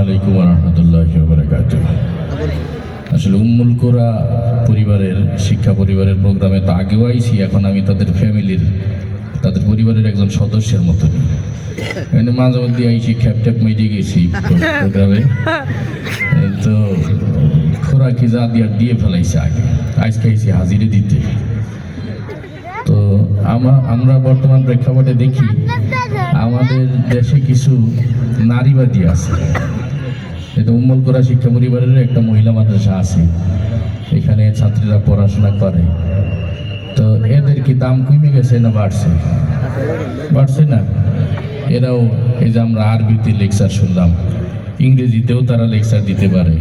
আলাইকুম ওয়া রাহমাতুল্লাহি ওয়া বারাকাতুহু। আসলে উম্মুল কোরা পরিবারের শিক্ষা পরিবারের প্রোগ্রামে তো আগেও আইছি, এখন আমি তাদের ফ্যামিলির তাদের পরিবারের একজন সদস্যের মতো মানে মাঝে মধ্যে আইসি খ্যাপ মেজে গেছি প্রোগ্রামে। তো খোরাকি যা দিয়ে ফেলাইছে আগে, আজকে আইসি হাজিরে দিতে। তো আমরা বর্তমান প্রেক্ষাপটে দেখি আমাদের দেশে কিছু নারীবাদী আছে। এটা উম্মুল কোরা শিক্ষা পরিবারের একটা মহিলা মাদ্রাসা আছে, এখানে ছাত্রীরা পড়াশোনা করে। তো এদের কি দাম কমে গেছে না বাড়ছে? বাড়ছে না? এরাও এই যে আমরা আরবিতে লেকচার শুনলাম, ইংরেজিতেও তারা লেকচার দিতে পারে।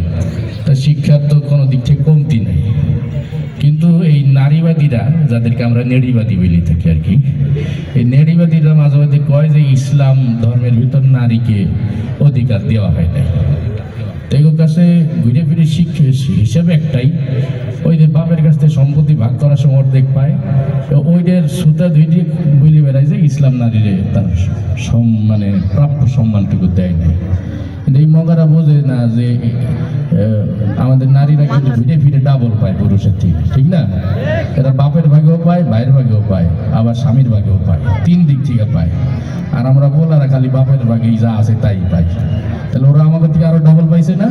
তা শিক্ষার তো কোনো দিক থেকে কমতি নেই। কিন্তু এই নারীবাদীরা, যাদেরকে আমরা নেড়িবাদী বলি থাকি আর কি, এই নেড়িবাদীরা মাঝে মাঝে কয় যে ইসলাম ধর্মের ভিতর নারীকে অধিকার দেওয়া হয় না। এগুলোর কাছে ঘুরে ফিরে শিক্ষা হিসেবে একটাই, ওই যে বাপের কাছ থেকে সম্পত্তি ভাগ করার সময় অর্ধেক পায়, ওইদের সুতা ধুই দিয়ে বলি বেড়ায় যে ইসলাম নারীরে তার মানে প্রাপ্য সম্মানটুকু দেয় নাই। কিন্তু এই মগারা বোঝে না যে আমাদের নারীরা কিন্তু ঘুরে ফিরে ডাবল পায় পুরুষের থেকে, ঠিক না? এরা বাপের ভাগেও পায়, ভাইয়ের ভাগেও পায়, আবার স্বামীর ভাগেও পায়, তিন দিক থেকে পায়। আর আমরা বলারা খালি বাপের ভাগেই যা আছে তাই পাই। তাহলে ওরা আমাদের থেকে আরো ডবল পাইছে না?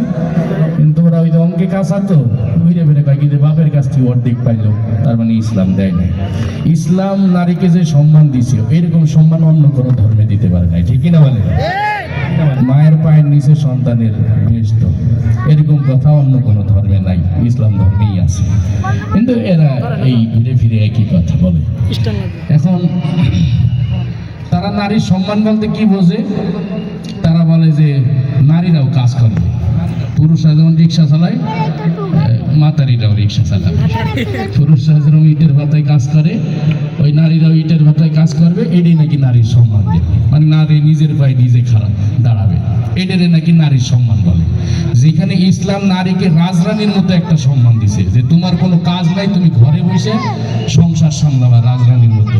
কিন্তু ওরা ওই যে অঙ্কে কাঁচা তো ঘুরে ফিরে পায়, কিন্তু বাপের কাছ থেকে অর্ধেক পাইলো, তার মানে ইসলাম দেয় না। ইসলাম নারীকে যে সম্মান দিছে, এরকম সম্মান অন্য কোনো ধর্মে দিতে পারে না, ঠিক কিনা বলে? মায়ের পায়ের নিচে সন্তানের বেহেশত, এরকম কথা অন্য কোনো ধর্মে নাই, ইসলাম ধর্মেই আছে। কিন্তু এরা এই ঘুরে ফিরে একই কথা বলে। এখন তারা নারীর সম্মান বলতে কি বোঝে? তারা বলে যে নারীরাও কাজ করবে, পুরুষরা যেমন রিক্সা চালায় মাতারিরাও রিক্সা চালাবে, পুরুষরা যেরকম ইটের ভাতায় কাজ করে ওই নারীরাও ইটের ভাতায় কাজ করবে। এটাই নাকি নারীর সম্মান দেবে, মানে নারী নিজের পায়ে নিজে খারাপ দাঁড়াবে, এটারে নাকি নারীর সম্মান বলে। যেখানে ইসলাম নারীকে রাজরানীর মতো একটা সম্মান দিছে, যে তোমার কোনো কাজ নাই, তুমি ঘরে বসে সংসার সামলাবা রাজরানীর মতো,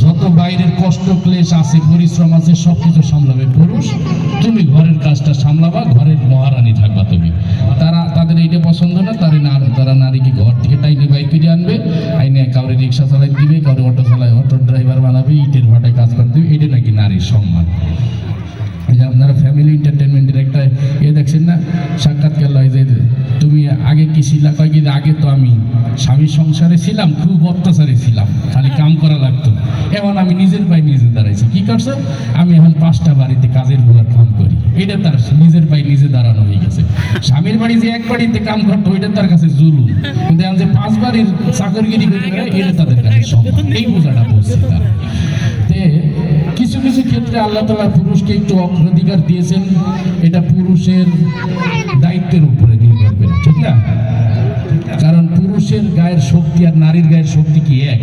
যত বাইরের কষ্ট ক্লেশ আছে পরিশ্রম আছে সবকিছু সামলাবে পুরুষ, তুমি ঘরের কাজটা সামলাবা, ঘরের মহারানী থাকবা তুমি। তাদের এইটা পছন্দ না, তারা নারীকে ঘর থেকে টাইনে বাইক করে আনবে, আইনে কাউরে রিক্সা চালাই দিবে, কাউরে অটো চালায় অটো ড্রাইভার বানাবে, ইটের ভাটায় কাজ করে দিবে, এটা নাকি নারীর সম্মান। আপনারা ফ্যামিলি এন্টারটেনমেন্টের একটা দেখছেন না সাক্ষাৎকার লয় যে তুমি আগে কি ছিলা, কয় কি আগে তো আমি স্বামীর সংসারে ছিলাম, খুব অত্যাচারে ছিলাম, খালি কাম করা লাগতো, এখন আমি নিজের পায়ে নিজে দাঁড়াইছি। কি করছো? আমি এখন 5টা বাড়িতে কাজের বুয়ার কাম করি, এটা তার নিজের পায়ে নিজে দাঁড়ানো হয়ে গেছে। স্বামীর বাড়ি যে এক বাড়িতে কাম করতো ওইটা তার কাছে জুলুম, কিন্তু এখন যে 5 বাড়ির চাকরগিরি করে এটা তাদের কাছে সম্মান, এই বোঝাটা বলছে তার। কিছু কিছু ক্ষেত্রে আল্লাহ তাআলা পুরুষকে একটু অগ্রাধিকার দিয়েছেন, এটা পুরুষের দায়িত্বের উপরে নির্ভর করে, ঠিক না? কারণ পুরুষের গায়ের শক্তি আর নারীর গায়ের শক্তি কি এক?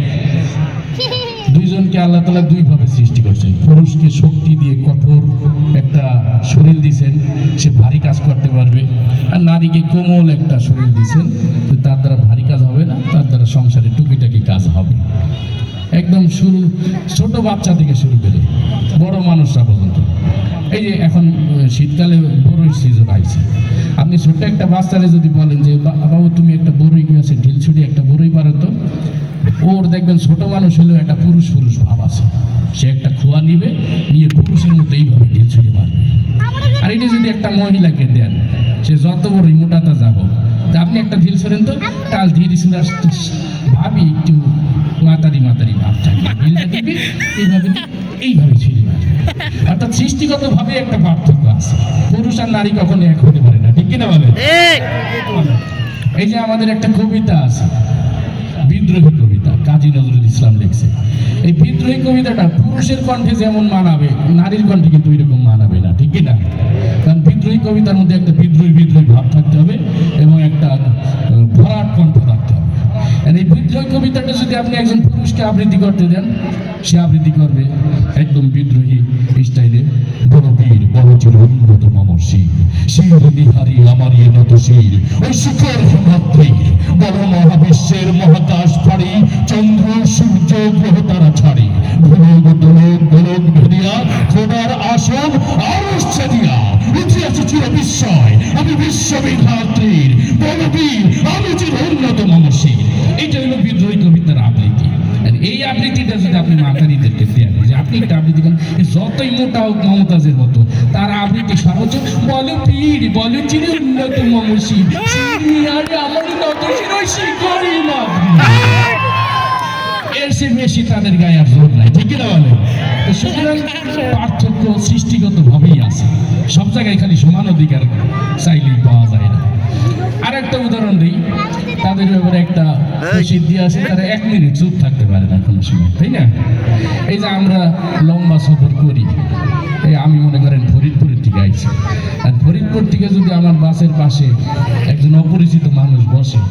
দুইজনকে আল্লাহ তাআলা দুইভাবে সৃষ্টি করছেন। পুরুষকে শক্তি দিয়ে কঠোর একটা শরীর দিয়েছেন, সে ভারী কাজ করতে পারবে, আর নারীকে কোমল একটা শরীর দিয়েছেন, তার দ্বারা ভারী কাজ হবে না, তার দ্বারা সংসারে টুকিটাকি কাজ হবে। একদম শুরু ছোট বাচ্চা থেকে শুরু করে বড় মানুষরা পর্যন্ত। এই যে এখন শীতকালে বড়ই সিজন আইছে, আপনি ছোট্ট একটা বাচ্চারে যদি বলেন যে বাবু তুমি একটা বড়ই আছে ঢিল ছুড়ে একটা বড়ই পারো তো, ওর দেখবেন ছোট মানুষ হলেও একটা পুরুষ ভাব আছে, সে একটা খোয়া নিবে, নিয়ে পুরুষের মতো এইভাবে ঢিল ছুড়ে মারবে। আর এটা যদি একটা মহিলাকে দেন, সে যত বড়ই মোটাটা যাবো, আপনি একটা ঢিল ছড়েন তো টাল ধীরে ভাবি একটু মাতারি ভাব থাকে, এইভাবে ছিঁড়ে মারবে। অর্থাৎ সৃষ্টিগতভাবে একটা পার্থক্য আছে, পুরুষ আর নারী কখনো এক হতে পারে না, ঠিক কিনা বলে? এই যে আমাদের একটা কবিতা আছে, বিদ্রোহী কবিতা, কাজী নজরুল ইসলাম লিখছে। এই বিদ্রোহী কবিতাটা পুরুষের কণ্ঠে যেমন মানাবে, নারীর কণ্ঠে কিন্তু ওইরকম মানাবে না, ঠিক কিনা? কারণ বিদ্রোহী কবিতার মধ্যে একটা বিদ্রোহী ভাব থাকতে হবে এবং একটা ভরাট কণ্ঠ থাকতে হবে। এই বিদ্রোহী কবিতাটা যদি আপনি একজন পুরুষকে আবৃত্তি করতে দেন, সে আবৃত্তি করবে একদম বিদ্রোহী স্টাইলে, বড় বীর বড় চির উন্নত মামর শির, শির নিহারি আমার নত শির, ওই শিখর হিমাদ্রির বড় মহাবিশ্বের মহাকাশ ফাড়ি, চন্দ্র সূর্য গ্রহ তারা ছাড়ি, গোলক ভেদিয়া খোদার আসন আরশ ছেদিয়া উঠে আসে চির বিশ্ব বিশ্ববিধাত্রীর বলবীর আলোচিত অন্যতম মসজিদ। এটা হলো বিদ্রোহী কবিতার আবৃত্তি। আর এই আবৃত্তিটা যদি আপনি মাতারিদেরকে দেন, যে আপনি একটা আবৃত্তি করেন, যতই মোটা হোক মমতাজের মতো, তার আবৃত্তি সর্বোচ্চ বলো পীর বলো চির অন্যতম মসজিদ আরে আমার নত শিরোই শিখরি না, এর সে বেশি তাদের গায়ে আর জোর নাই, ঠিক না বলে? তো সুতরাং পার্থক্য সৃষ্টিগত ভাবেই আছে, সব জায়গায় খালি সমান অধিকার চাইলেই পাওয়া যায় না। আর একটা উদাহরণ দিই, তাদের ব্যাপারে একটা প্রসিদ্ধি আছে, তারা 1 মিনিট চুপ থাকতে পারে না কোনো সময়, তাই না? এই যে আমরা লম্বা সফর করি, এই আমি মনে করেন ফরিদপুরের থেকে আইছি, আর ফরিদপুর থেকে যদি আমার বাসের পাশে একজন অপরিচিত মানুষ বসে,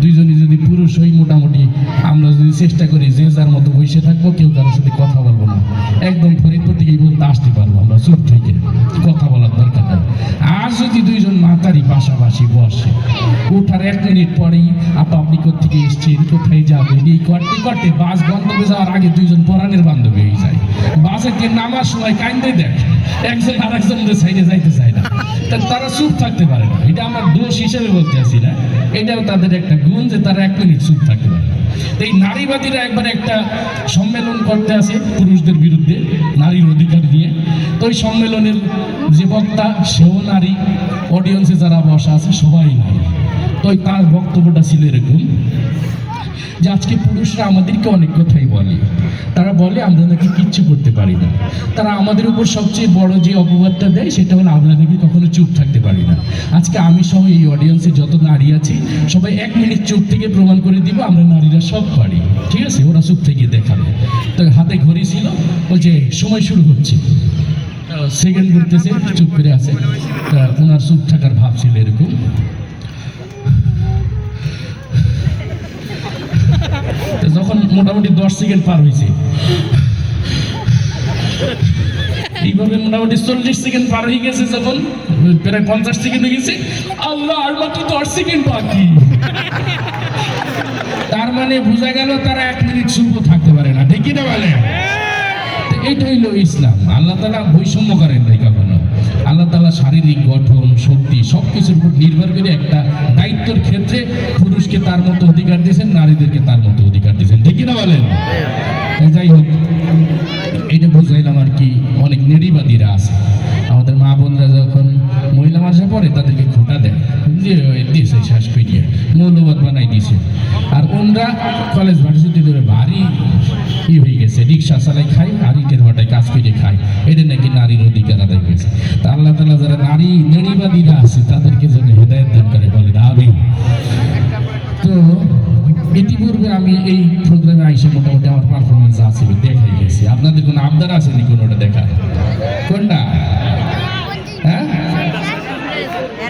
দুইজনই যদি পুরুষ হই, মোটামুটি আমরা যদি চেষ্টা করি যে যার মতো বসে থাকবো, কেউ কারোর সাথে কথা বলবো না, একদম ফরিদপুর থেকে এই পর্যন্ত আসতে পারবো আমরা চুপ থেকে, কথা বলার দরকার নেই। আর যদি দুইজন মাতারি পাশাপাশি বসে, ওঠার 1 মিনিট পরেই আপনি কোথেকে এসছেন, কোথায় যাবেন, এই করতে করতে বাস গন্তব্যে যাওয়ার আগে দুইজন পরাণের বান্ধবী হয়ে যায়। বাসে কে নামার সময় কান্দে দেখ, একজন আর একজনের সাইডে যাইতে চায় না, তারা চুপ থাকতে পারে না। এটা আমরা দোষ হিসেবে বলতে আসি না, এটাও তাদের একটা গুণ যে তারা 1 মিনিট চুপ থাকতে পারে। এই নারীবাদীরা একবার একটা সম্মেলন করতে আসে পুরুষদের বিরুদ্ধে নারীর অধিকার নিয়ে। তো ওই সম্মেলনের যে বক্তা, সেও নারী, অডিয়েন্সে যারা বসা আছে সবাই নারী। তো তার বক্তব্যটা ছিল এরকম যে আজকে পুরুষরা আমাদেরকে অনেক কথাই বলে, তারা বলে আমরা নাকি কিচ্ছু করতে পারি না, তারা আমাদের উপর সবচেয়ে বড় যে অপবাদটা দেয় সেটা হলো আমরা নাকি কখনো চুপ থাকতে পারি না। আজকে আমি সহ এই অডিয়েন্সে যত নারী আছি সবাই 1 মিনিট চুপ থেকে প্রমাণ করে দিব আমরা নারীরা সব পারি, ঠিক আছে? ওরা চুপ থেকে দেখাবে। তো হাতে ঘড়ি ছিল, বলছে সময় শুরু হচ্ছে, সেকেন্ড ঘুরতেছে, চুপ করে আছে। তা ওনার চুপ থাকার ভাব ছিল এরকম। যখন মোটামুটি 10 সেকেন্ড পার হয়েছে, এইভাবে মোটামুটি 40 সেকেন্ড পার হয়ে গেছে, যখন প্রায় 50 সেকেন্ড হয়ে গেছে, আল্লাহ আর মাত্র 10 সেকেন্ড বাকি। তার মানে বোঝা গেল তারা 1 মিনিট চুপ থাকতে পারে না, ঠিক না বলে? এটা হইল ইসলাম। আল্লাহ তাআলা বৈষম্য করেন নাই কখনো। আল্লাহ তাআলা শারীরিক গঠন, শক্তি সবকিছুর উপর নির্ভর করে একটা দায়িত্বের ক্ষেত্রে পুরুষকে তার মতো অধিকার দিয়েছেন, নারীদেরকে তার মতো অধিকার দিয়েছেন, ঠিক না বলেন? যাই হোক, এটা বুঝাইলাম আর কি। অনেক নারীবাদীরা আছে, আমাদের মা বোনরা যখন মহিলা মাসে পড়ে তাদেরকে খোটা দেয় যে দিয়েছে শ্বাস পেরিয়ে মৌলবাদ বানাই দিয়েছে। আর ওনরা কলেজ ভার্সিটি ধরে ভারী হয়ে গেছে, রিক্সা চালাই খায় আর ইটের ভাটায় কাজ করে খায়, এটা নাকি নারীর অধিকার আদায় করেছে। তা আল্লাহ তাআলা যারা নারীবাদীরা আছে তাদেরকে যেন হেদায়েত দান করে, বলেন আমিন। তো ইতিপূর্বে আমি এই প্রোগ্রামে আইসে মোটামুটি আমার পারফরমেন্স আছে, দেখাই গেছি। আপনাদের কোনো আবদার আসেনি কোনোটা দেখার? কোনটা? হ্যাঁ,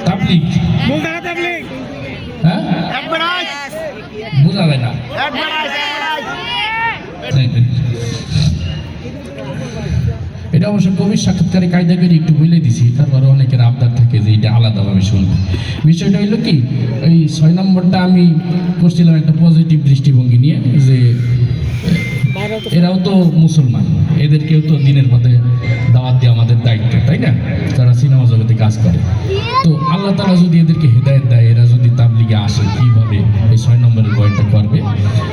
তাবলীগ। হ্যাঁ, বোঝা যায় না। এটা অবশ্য কবির সাক্ষাৎকারে কায়দা করে একটু বলে দিছি, তারপরে অনেকের আবদার থাকে যে এটা আলাদাভাবে শুনবে। বিষয়টা হইলো কি, ওই 6 নম্বরটা আমি করছিলাম একটা পজিটিভ দৃষ্টিভঙ্গি নিয়ে, যে এরাও তো মুসলমান, এদেরকেও তো দিনের পথে দাওয়াত দিয়ে আমাদের দায়িত্ব, তাই না? তারা সিনেমা জগতে কাজ করে। তো আল্লাহ তাআলা যদি এদেরকে হেদায়েত দেয়, এরা যদি তাবলীগে আসে, কিভাবে এই 6 নম্বরের পয়েন্টটা করবে?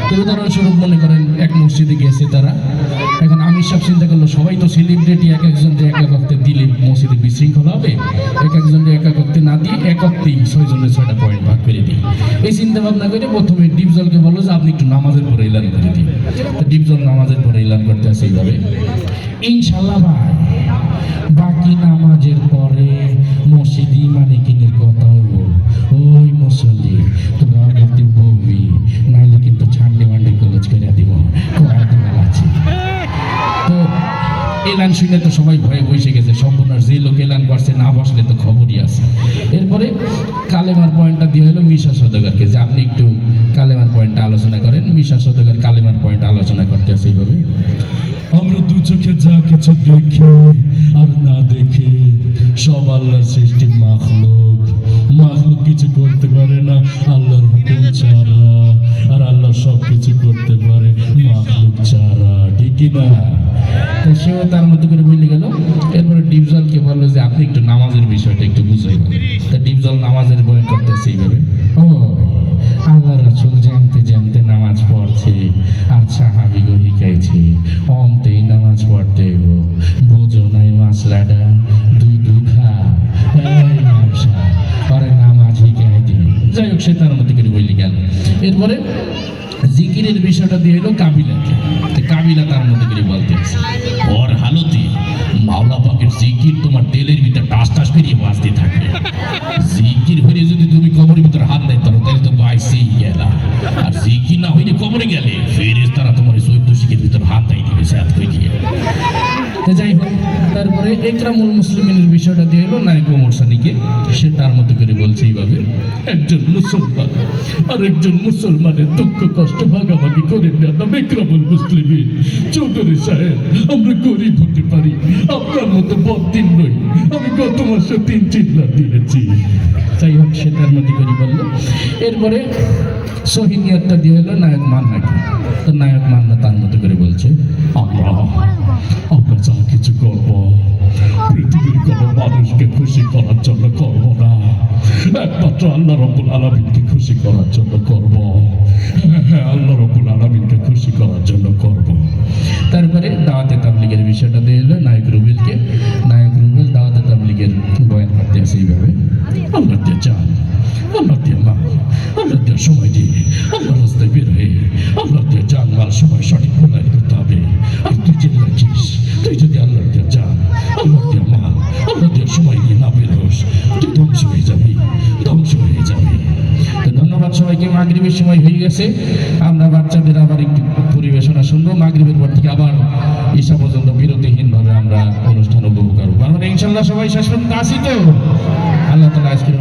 তো উদাহরণস্বরূপ মনে করেন এক মসজিদে গেছে তারা, এখন আমি সব চিন্তা করলো সবাই তো সেলিব্রিটি, এক একজন যে এক একত্রে দিলে মসজিদে বিশৃঙ্খলা হবে, এক একজন যে এক একত্রে না দিয়ে একত্রেই 6 জনের 6টা পয়েন্ট ভাগ করে দিই। এই চিন্তা ভাবনা করে প্রথমে ডিপজলকে বললো যে আপনি একটু নামাজের পরে এলান করে দিন। তো ডিপজল নামাজের পরে এলান করতে আসে এইভাবে, ইনশাল্লাহ ভাই বাকি নামাজের পরে মসজিদ মালিকিনের কথা হইব, ওই মুসল্লি তোমরা বলতে বলবি, নাহলে কিন্তু ছান্ডে মান্ডে কলেজ করে দিব, আছে। তো এলান শুনে তো সবাই ভয়ে বসে গেছে, সম্পূর্ণ যে লোক এলান করছে না বসলে তো খবরই আছে। এরপরে কালেমার পয়েন্টটা দিয়ে হলো মিশা সওদাগরকে, যে আপনি একটু কালেমার পয়েন্টটা আলোচনা করেন। মিশা সওদাগর কালেমার পয়েন্ট আলোচনা করতে আছে এইভাবে, আমরা দু চোখে যা কিছু দেখি আর না দেখে সব আল্লাহর সৃষ্টি মাখলুক, মাখলুক কিছু করতে পারে না আল্লাহর হুকুম ছাড়া, আর আল্লাহ সব কিছু করতে পারে মাখলুক ছাড়া, ঠিক না? তো সেও তার মতো করে বলে গেল। এরপরে ডিপজলকে বললো যে আপনি একটু নামাজের বিষয়টা একটু বুঝাই বলেন। তা ডিপজল নামাজ সে তার মতো করে বলি গেল। এরপরে জিকিরের বিষয়টা দিয়ে এলো কাবিলাকে। কাবিলা তার মধ্যে করে বলতে আছে ওর হালতে মাওলা পাকের জিকির তোমার তেলের ভিতরে টাস টাস করিয়ে বাঁচতে থাকবে। জিকির হয়ে যদি তুমি কবরের ভিতরে হাত দেয় তাহলে তো বাইসেই গেলা। আর জিকির না হইলে কবরে গেলে ফেরেশতারা তোমার 14 শিখের ভিতরে হাত দেয় দিবে সাথ হয়ে গিয়ে। যাই হোক, তারপরে একরামুল মুসলিমের বিষয়টা দিয়ে এলো নায়ক ওমর সানিকে। সে তার মতো করে বলছে এইভাবে, একজন মুসলমান আর একজন মুসলমানের দুঃখ কষ্ট ভাগাভাগি করে নেওয়া একরামুল মুসলিমের। চৌধুরী সাহেব, আমরা গরিব হতে পারি, আপনার মতো বদিন নই। আমি গত মাসে 3 লাখ দিয়েছি। যাই হোক, সে তার মতো করে বলল। এরপরে সহিনিয়তটা দিয়ে এলো নায়ক মান্নাকে। তো নায়ক মান্না তার মতো করে বলছে, আমরা যা কিছু করব পৃথিবীর কোনো মানুষকে খুশি করার জন্য করব না, একমাত্র আল্লাহ রাব্বুল আলামিনকে খুশি করার জন্য করব। হ্যাঁ, আল্লাহ রাব্বুল আলামিনকে খুশি করার জন্য করব। তারপরে দাওয়াতে তাবলীগের বিষয়টা দিয়ে এলো নায়ক রুবেলকে। নায়ক রুবেল দাওয়াতে তাবলীগের বয়ান করতে আসে এইভাবে, আল্লাহ দিয়ে চান, আল্লাহ দিয়ে মা, আল্লাহ দিয়ে সময় দিয়ে আল্লাহ রাস্তায় বের হয়ে আল্লাহ দিয়ে চান মাল সময় সঠিক মূল্যায়ন করতে হবে। আর তুই জেনে রাখিস, তুই যদি আল্লাহ দিয়ে চান, আল্লাহ দিয়ে মা, আল্লাহ দিয়ে সময় দিয়ে না বের হোস, তুই ধ্বংস হয়ে যাবি, ধ্বংস হয়ে যাবি। তো ধন্যবাদ সবাইকে। মাগরিবের সময় হয়ে গেছে, আমরা বাচ্চাদের আবার একটু পরিবেশনা শুনবো। মাগরিবের পর থেকে আবার ঈশা পর্যন্ত বিরতিহীনভাবে আমরা অনুষ্ঠান উপভোগ করবো। আমরা ইনশাল্লাহ সবাই শেষ পর্যন্ত আসি তো। আল্লাহ তাআলা আজকের